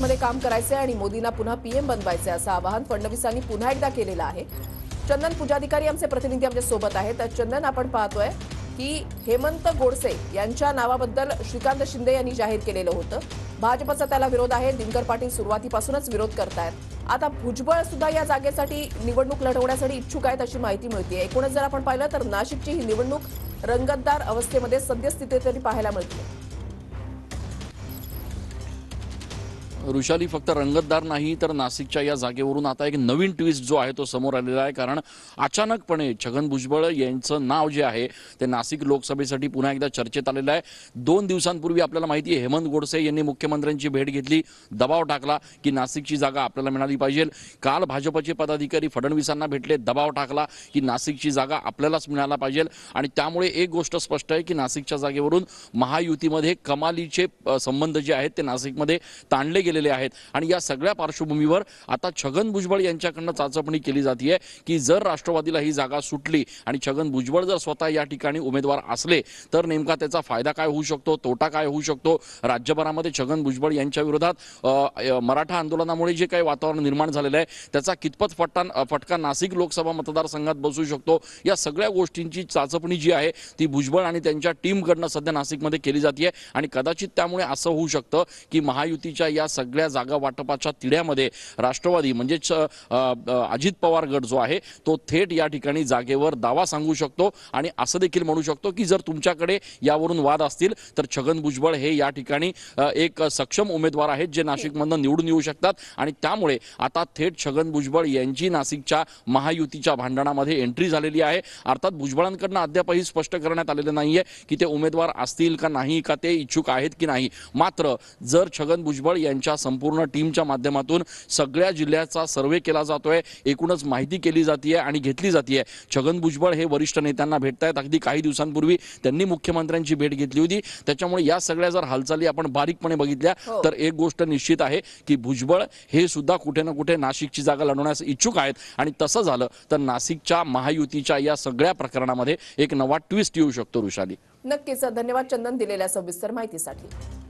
सरकारमध्ये काम करायचे आणि मोदींना पुन्हा पीएम बनवायचे असं आवाहन फडणवीसांनी पुन्हा एकदा केलेलं आहे। चंदन पुजाधिकारी आमचे प्रतिनिधी आमच्या सोबत आहेत। चंदन, आपण पाहतोय की हेमंत गोडसे यांच्या नावाबद्दल श्रीकांत शिंदे यांनी जाहीर केलेलं होतं। भाजपचा त्याला विरोध आहे। दिनकर पाटील सुरुवातीपासूनच विरोध करतायत। आता भुजबळ सुद्धा या जागेसाठी निवडणूक लढवण्यासाठी इच्छुक आहेत अशी माहिती मिळते। एकूणच जर आपण पाहिलं तर नाशिकची ही निवडणूक रंगतदार अवस्थेमध्ये सद्यस्थितीत तरी पाहायला मिळते। ऋषाली, फक्त रंगतदार नाही तर नाशिकच्या या जागेवरून आता एक नवीन ट्विस्ट जो आहे तो समोर आलेला आहे। कारण अचानकपणे छगन भुजबळ यांचं नाव जे आहे ते नाशिक लोकसभेसाठी पुन्हा एकदा चर्चेत आलेलं आहे। 2 दिवसांपूर्वी आपल्याला माहिती आहे हेमंत गोडसे यांनी मुख्यमंत्र्यांची भेट घेतली, दबाव टाकला की नाशिकची जागा आपल्याला मिळाली पाहिजे। काल भाजपचे पदाधिकारी फडणवीसांना भेटले, दबाव टाकला की नाशिकची जागा आपल्यालाच मिळायला पाहिजे। आणि त्यामुळे एक गोष्ट स्पष्ट आहे की नाशिकच्या जागेवरून महायुतीमध्ये कमालीचे संबंध जे आहेत ते नाशिकमध्ये ताणले गेलेले आहेत। आणि या सगळ्या पार्श्वभूमीवर आता छगन भुजबळ यांच्याकडनं चाचपणी केली जाते की जर राष्ट्रवादीला ही जागा सुटली आणि छगन भुजबळ जर स्वतः या ठिकाणी उमेदवार असले तर नेमका त्याचा फायदा काय होऊ शकतो, तोटा काय होऊ शकतो। राज्यभरामध्ये छगन भुजबळ यांच्या विरोधात मराठा आंदोलनामुळे जे काही वातावरण निर्माण झालेलं आहे त्याचा कितपत फटका नाशिक लोकसभा मतदारसंघात बसू शकतो, या सगळ्या गोष्टींची चाचपणी जी आहे ती भुजबळ आणि त्यांच्या टीमकडनं सध्या नाशिकमध्ये केली जाते। आणि कदाचित त्यामुळे असं होऊ शकतं की महायुतीच्या या सगळ्या जागा वाटपाच्या तिढ्यामध्ये राष्ट्रवादी म्हणजेच अजित पवार गट जो आहे तो थेट या ठिकाणी जागेवर दावा सांगू शकतो। आणि असं देखील म्हणू शकतो की जर तुमच्याकडे यावरून वाद असतील तर छगन भुजबळ हे या ठिकाणी एक सक्षम उमेदवार आहेत जे नाशिकमधून निवडून येऊ शकतात। आणि त्यामुळे आता थेट छगन भुजबळ यांची नाशिकच्या महायुतीच्या भांडणामध्ये एंट्री झालेली आहे। अर्थात भुजबळांकडून अद्यापही स्पष्ट करण्यात आलेलं नाहीये की ते उमेदवार असतील का नाही, का ते इच्छुक आहेत की नाही। मात्र जर छगन भुजबळ यांच्या संपूर्ण टीमच्या माध्यमातून सगळ्या जिल्ह्याचा सर्वे केला जातोय, एकूणच माहिती केली जाते आणि घेतली जाते। छगन भुजबळ हे वरिष्ठ नेत्यांना भेटतायत। अगदी काही दिवसांपूर्वी त्यांनी मुख्यमंत्र्यांची भेट घेतली होती। त्याच्यामुळे या सगळ्या जर हालचाली आपण बारीकपणे बघितल्या तर एक गोष्ट निश्चित आहे की भुजबळ हे सुद्धा कुठे ना कुठे नाशिकची जागा लढवण्यास इच्छुक आहेत। आणि तसं झालं तर नाशिकच्या महायुतीच्या या सगळ्या प्रकरणामध्ये एक नवा ट्विस्ट येऊ शकतो। ऋषाली, नक्कीच धन्यवाद चंदन दिलेल्या सविस्तर माहितीसाठी।